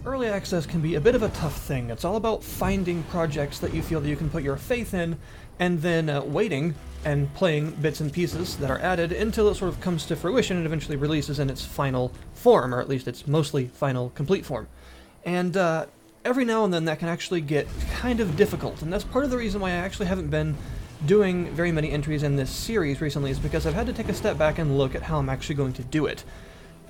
Early access can be a bit of a tough thing. It's all about finding projects that you feel that you can put your faith in, and then waiting and playing bits and pieces that are added until it sort of comes to fruition and eventually releases in its final form, or at least its mostly final, complete form. And every now and then that can actually get kind of difficult, and that's part of the reason why I actually haven't been doing very many entries in this series recently, is because I've had to take a step back and look at how I'm actually going to do it.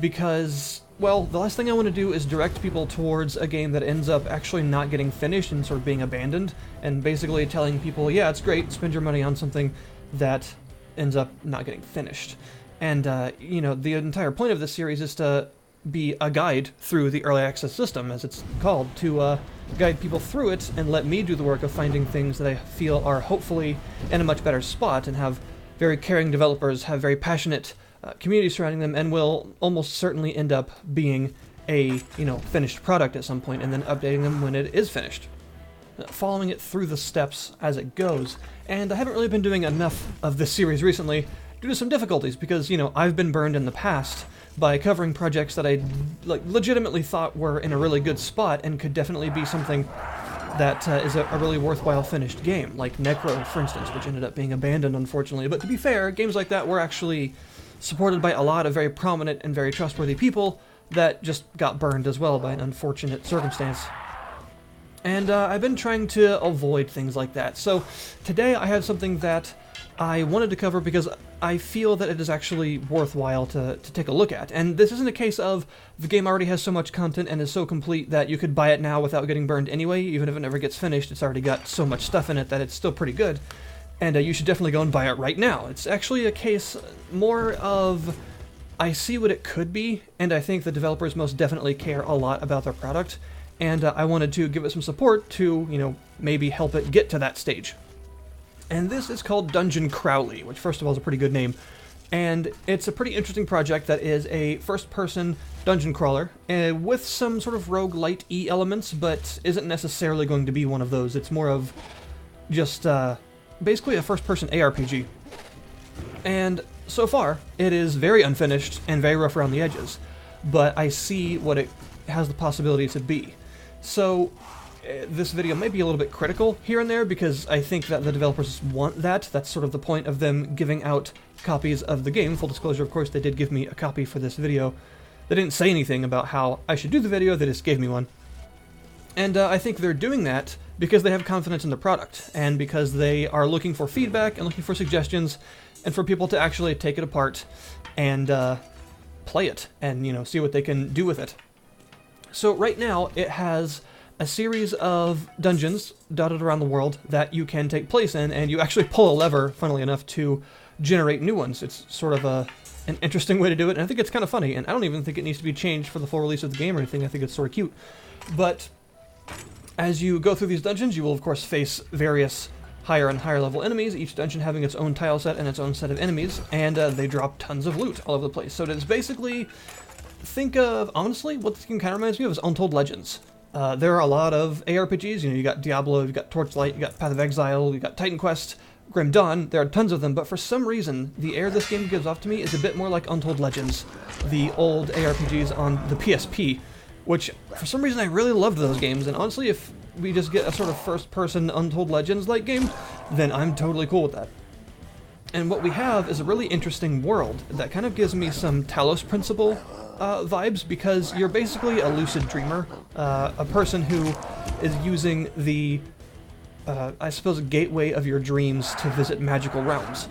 Because, well, the last thing I want to do is direct people towards a game that ends up actually not getting finished and sort of being abandoned, and basically telling people, yeah, it's great, spend your money on something that ends up not getting finished. And, you know, the entire point of this series is to be a guide through the early access system, as it's called, to guide people through it and let me do the work of finding things that I feel are hopefully in a much better spot and have very caring developers, have very passionate community surrounding them, and will almost certainly end up being a, you know, finished product at some point, and then updating them when it is finished. Following it through the steps as it goes. And I haven't really been doing enough of this series recently due to some difficulties, because, you know, I've been burned in the past by covering projects that I legitimately thought were in a really good spot and could definitely be something that is a really worthwhile finished game, like Necro, for instance, which ended up being abandoned, unfortunately. But to be fair, games like that were actually supported by a lot of very prominent and very trustworthy people that just got burned as well by an unfortunate circumstance. And I've been trying to avoid things like that. So today I have something that I wanted to cover because I feel that it is actually worthwhile to take a look at. And this isn't a case of the game already has so much content and is so complete that you could buy it now without getting burned anyway. Even if it never gets finished, it's already got so much stuff in it that it's still pretty good. And you should definitely go and buy it right now. It's actually a case more of, I see what it could be, and I think the developers most definitely care a lot about their product, and I wanted to give it some support to, you know, maybe help it get to that stage. And this is called Dungeon Crowley, which first of all is a pretty good name, and it's a pretty interesting project that is a first-person dungeon crawler with some sort of rogue-lite-y elements, but isn't necessarily going to be one of those. It's more of just basically a first-person aRPG. And so far, it is very unfinished and very rough around the edges, but I see what it has the possibility to be. So this video may be a little bit critical here and there because I think that the developers want that. That's sort of the point of them giving out copies of the game. Full disclosure, of course, they did give me a copy for this video. They didn't say anything about how I should do the video, they just gave me one. And I think they're doing that because they have confidence in the product, and because they are looking for feedback and looking for suggestions, and for people to actually take it apart and play it, and, you know, see what they can do with it. So right now, it has a series of dungeons dotted around the world that you can take place in, and you actually pull a lever, funnily enough, to generate new ones. It's sort of an interesting way to do it, and I think it's kind of funny, and I don't even think it needs to be changed for the full release of the game or anything. I think it's sort of cute. But as you go through these dungeons, you will of course face various higher and higher level enemies, each dungeon having its own tile set and its own set of enemies, and they drop tons of loot all over the place. So it is basically, think of, honestly, what this game kind of reminds me of is Untold Legends. There are a lot of aRPGs, you know, you got Diablo, you got Torchlight, you got Path of Exile, you got Titan Quest, Grim Dawn, there are tons of them, but for some reason, the air this game gives off to me is a bit more like Untold Legends, the old aRPGs on the PSP, which, for some reason, I really loved those games, and honestly, if we just get a sort of first-person Untold Legends-like game, then I'm totally cool with that. And what we have is a really interesting world that kind of gives me some Talos Principle vibes, because you're basically a lucid dreamer, a person who is using the, I suppose, gateway of your dreams to visit magical realms.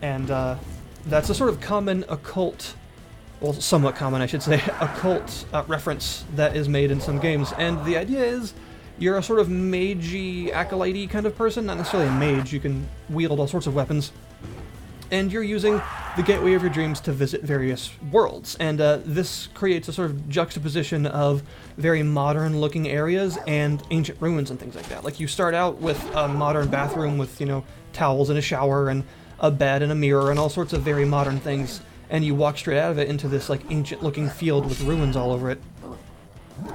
And that's a sort of common occult, well, somewhat common, I should say, occult reference that is made in some games. And the idea is you're a sort of magey, acolyte-y kind of person, not necessarily a mage, you can wield all sorts of weapons. And you're using the gateway of your dreams to visit various worlds. And this creates a sort of juxtaposition of very modern-looking areas and ancient ruins and things like that. Like, you start out with a modern bathroom with, you know, towels and a shower and a bed and a mirror and all sorts of very modern things, and you walk straight out of it into this, like, ancient-looking field with ruins all over it,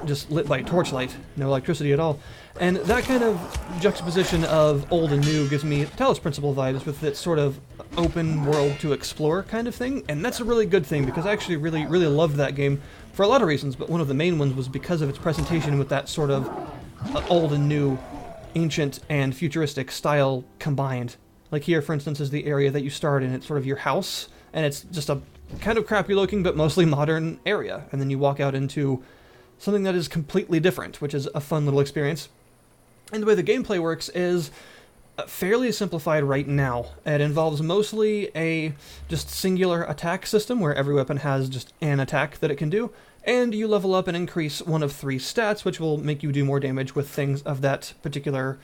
just lit by torchlight, no electricity at all. And that kind of juxtaposition of old and new gives me Talos Principle vibes, with its sort of open world to explore kind of thing, and that's a really good thing, because I actually really loved that game for a lot of reasons, but one of the main ones was because of its presentation with that sort of old and new, ancient and futuristic style combined. Like here, for instance, is the area that you start in. It's sort of your house, and it's just a kind of crappy looking but mostly modern area. And then you walk out into something that is completely different, which is a fun little experience. And the way the gameplay works is fairly simplified right now. It involves mostly a just singular attack system where every weapon has just an attack that it can do, and you level up and increase one of 3 stats, which will make you do more damage with things of that particular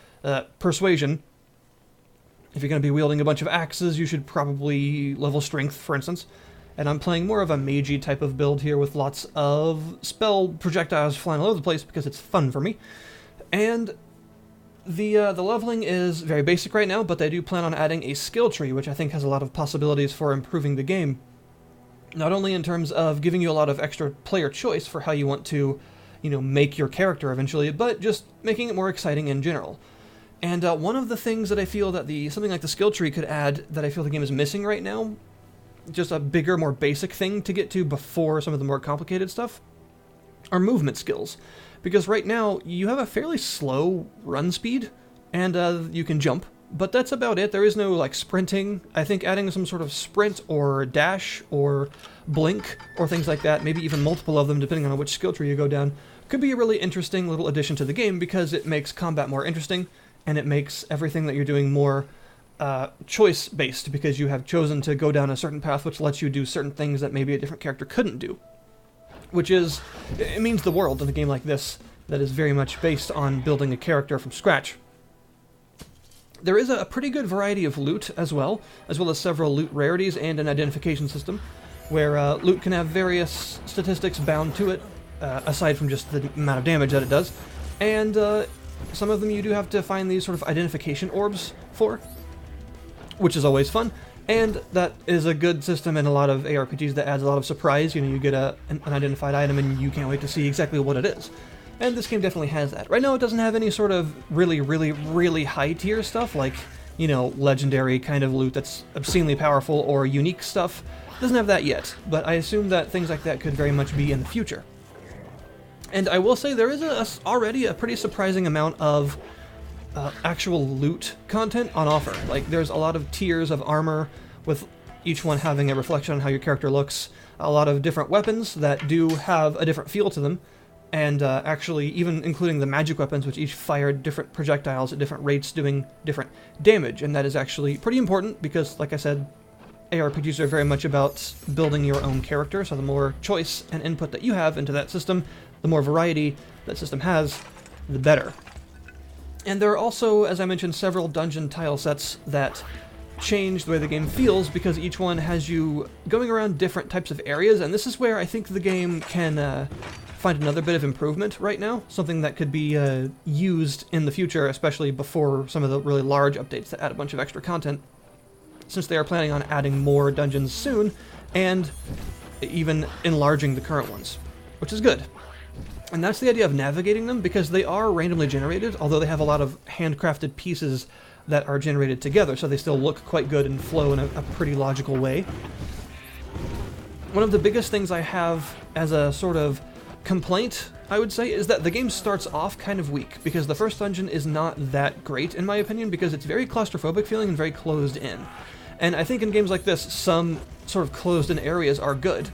persuasion. If you're going to be wielding a bunch of axes, you should probably level strength, for instance. And I'm playing more of a magey type of build here with lots of spell projectiles flying all over the place because it's fun for me. And the leveling is very basic right now, but they do plan on adding a skill tree, which I think has a lot of possibilities for improving the game. Not only in terms of giving you a lot of extra player choice for how you want to, make your character eventually, but just making it more exciting in general. And one of the things that I feel that something like the skill tree could add that I feel the game is missing right now, just a bigger, more basic thing to get to before some of the more complicated stuff, are movement skills. Because right now, you have a fairly slow run speed, and you can jump, but that's about it. There is no, sprinting. I think adding some sort of sprint or dash or blink or things like that, maybe even multiple of them depending on which skill tree you go down, could be a really interesting little addition to the game because it makes combat more interesting, and it makes everything that you're doing more choice-based because you have chosen to go down a certain path which lets you do certain things that maybe a different character couldn't do. It means the world in a game like this that is very much based on building a character from scratch. There is a pretty good variety of loot as well as several loot rarities and an identification system, where loot can have various statistics bound to it, aside from just the amount of damage that it does, and some of them you do have to find these sort of identification orbs for, which is always fun. And that is a good system in a lot of aRPGs that adds a lot of surprise. You get an identified item and you can't wait to see exactly what it is. And this game definitely has that. Right now it doesn't have any sort of really, really, really high tier stuff like, legendary kind of loot that's obscenely powerful or unique stuff. It doesn't have that yet, but I assume that things like that could very much be in the future. And I will say there is already a pretty surprising amount of actual loot content on offer. There's a lot of tiers of armor, with each one having a reflection on how your character looks, a lot of different weapons that do have a different feel to them, and actually even including the magic weapons, which each fire different projectiles at different rates doing different damage, and that is actually pretty important because, like I said, aRPGs are very much about building your own character, so the more choice and input that you have into that system, the more variety that system has, the better. And there are also, as I mentioned, several dungeon tile sets that change the way the game feels because each one has you going around different types of areas, and this is where I think the game can find another bit of improvement right now, something that could be used in the future, especially before some of the really large updates that add a bunch of extra content, since they are planning on adding more dungeons soon, and even enlarging the current ones, which is good. And that's the idea of navigating them, because they are randomly generated, although they have a lot of handcrafted pieces that are generated together, so they still look quite good and flow in a pretty logical way. One of the biggest things I have as a sort of complaint, I would say, is that the game starts off kind of weak, because the first dungeon is not that great, in my opinion, because it's very claustrophobic feeling and very closed in. And I think in games like this, some sort of closed-in areas are good.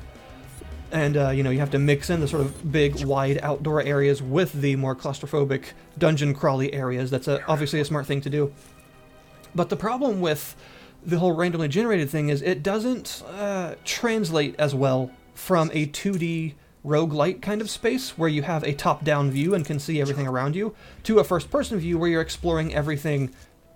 And, you have to mix in the sort of big, wide outdoor areas with the more claustrophobic dungeon crawly areas. That's obviously a smart thing to do. But the problem with the whole randomly generated thing is it doesn't translate as well from a 2D rogue-lite kind of space, where you have a top-down view and can see everything around you, to a first-person view where you're exploring everything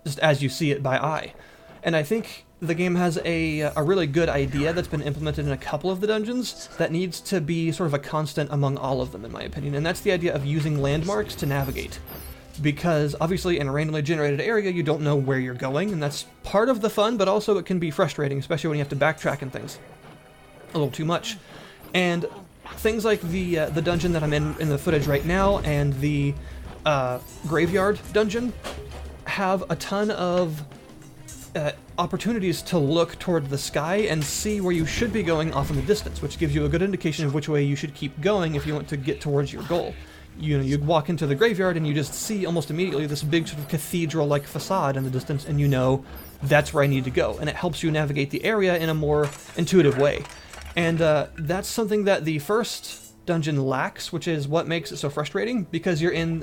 just as you see it by eye. And I think the game has a really good idea that's been implemented in a couple of the dungeons that needs to be sort of a constant among all of them, in my opinion, and that's the idea of using landmarks to navigate. Because obviously in a randomly generated area you don't know where you're going, and that's part of the fun, but also it can be frustrating, especially when you have to backtrack and things a little too much. And things like the dungeon that I'm in the footage right now, and the graveyard dungeon, have a ton of opportunities to look toward the sky and see where you should be going off in the distance, which gives you a good indication of which way you should keep going if you want to get towards your goal. You know, you walk into the graveyard and you just see almost immediately this big sort of cathedral-like facade in the distance, and you know that's where I need to go, and it helps you navigate the area in a more intuitive way. And that's something that the first dungeon lacks, which is what makes it so frustrating, because you're in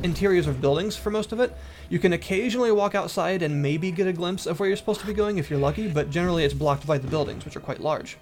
interiors of buildings for most of it. You can occasionally walk outside and maybe get a glimpse of where you're supposed to be going if you're lucky, but generally it's blocked by the buildings, which are quite large.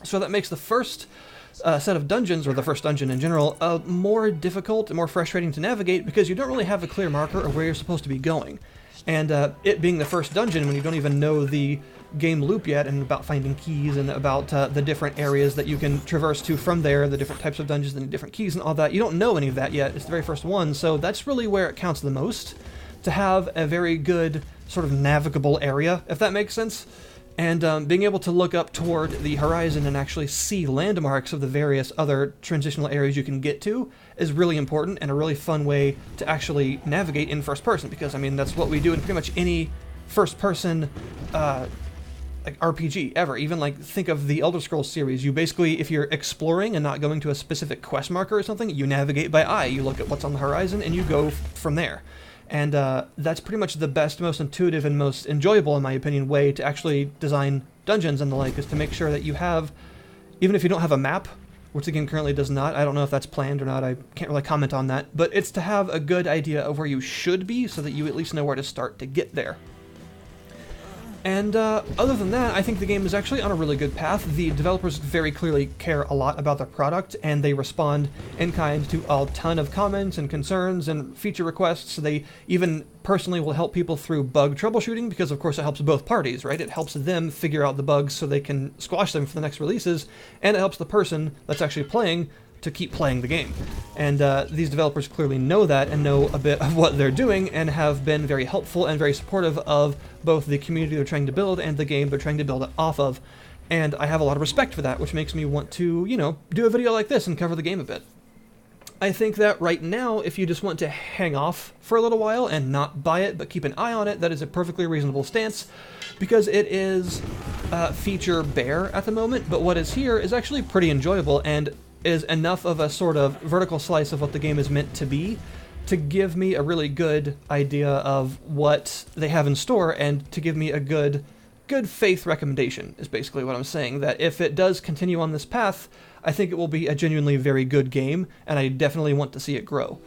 So that makes the first set of dungeons, or the first dungeon in general, more difficult and more frustrating to navigate because you don't really have a clear marker of where you're supposed to be going. And it being the first dungeon, when you don't even know the game loop yet, and about finding keys and about the different areas that you can traverse to from there, the different types of dungeons and the different keys and all that, you don't know any of that yet. It's the very first one, so that's really where it counts the most, to have a very good sort of navigable area, if that makes sense. And being able to look up toward the horizon and actually see landmarks of the various other transitional areas you can get to is really important, and a really fun way to actually navigate in first person, because I mean that's what we do in pretty much any first person like RPG ever. Even like think of the Elder Scrolls series. You basically, if you're exploring and not going to a specific quest marker or something, you navigate by eye. You look at what's on the horizon and you go from there. And that's pretty much the best, most intuitive, and most enjoyable, in my opinion, way to actually design dungeons and the like, is to make sure that you have, even if you don't have a map, which the game currently does not, I don't know if that's planned or not, I can't really comment on that, but it's to have a good idea of where you should be so that you at least know where to start to get there. And other than that, I think the game is actually on a really good path. The developers very clearly care a lot about their product, and they respond in kind to a ton of comments and concerns and feature requests. They even personally will help people through bug troubleshooting, because of course it helps both parties, right? It helps them figure out the bugs so they can squash them for the next releases, and it helps the person that's actually playing to keep playing the game. And these developers clearly know that and know a bit of what they're doing, and have been very helpful and very supportive of both the community they're trying to build and the game they're trying to build it off of. And I have a lot of respect for that, which makes me want to, you know, do a video like this and cover the game a bit. I think that right now, if you just want to hang off for a little while and not buy it but keep an eye on it, that is a perfectly reasonable stance, because it is feature bare at the moment, but what is here is actually pretty enjoyable and is enough of a sort of vertical slice of what the game is meant to be to give me a really good idea of what they have in store, and to give me a good faith recommendation, is basically what I'm saying. That if it does continue on this path, I think it will be a genuinely very good game, and I definitely want to see it grow.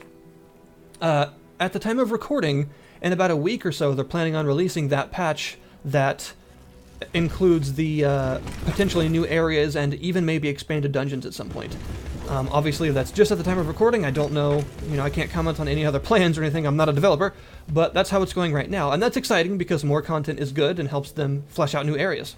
At the time of recording, in about a week or so, they're planning on releasing that patch that includes the potentially new areas and even maybe expanded dungeons at some point. Obviously, that's just at the time of recording. I don't know, you know, I can't comment on any other plans or anything. I'm not a developer, but that's how it's going right now. And that's exciting because more content is good and helps them flesh out new areas.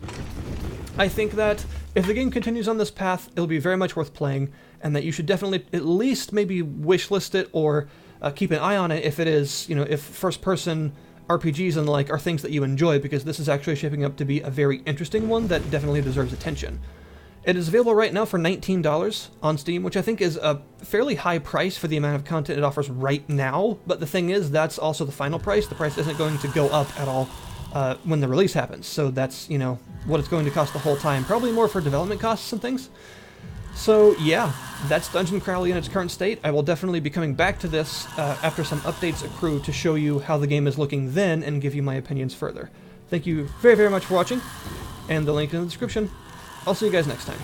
I think that if the game continues on this path, it'll be very much worth playing, and that you should definitely at least maybe wishlist it or keep an eye on it if it is, you know, if first-person RPGs and the like are things that you enjoy, because this is actually shaping up to be a very interesting one that definitely deserves attention. It is available right now for $19 on Steam, which I think is a fairly high price for the amount of content it offers right now, but the thing is, that's also the final price. The price isn't going to go up at all when the release happens, so that's, you know, what it's going to cost the whole time. Probably more for development costs and things. So yeah, that's Dungeon Crowley in its current state. I will definitely be coming back to this after some updates accrue to show you how the game is looking then and give you my opinions further. Thank you very, very much for watching, and the link in the description. I'll see you guys next time.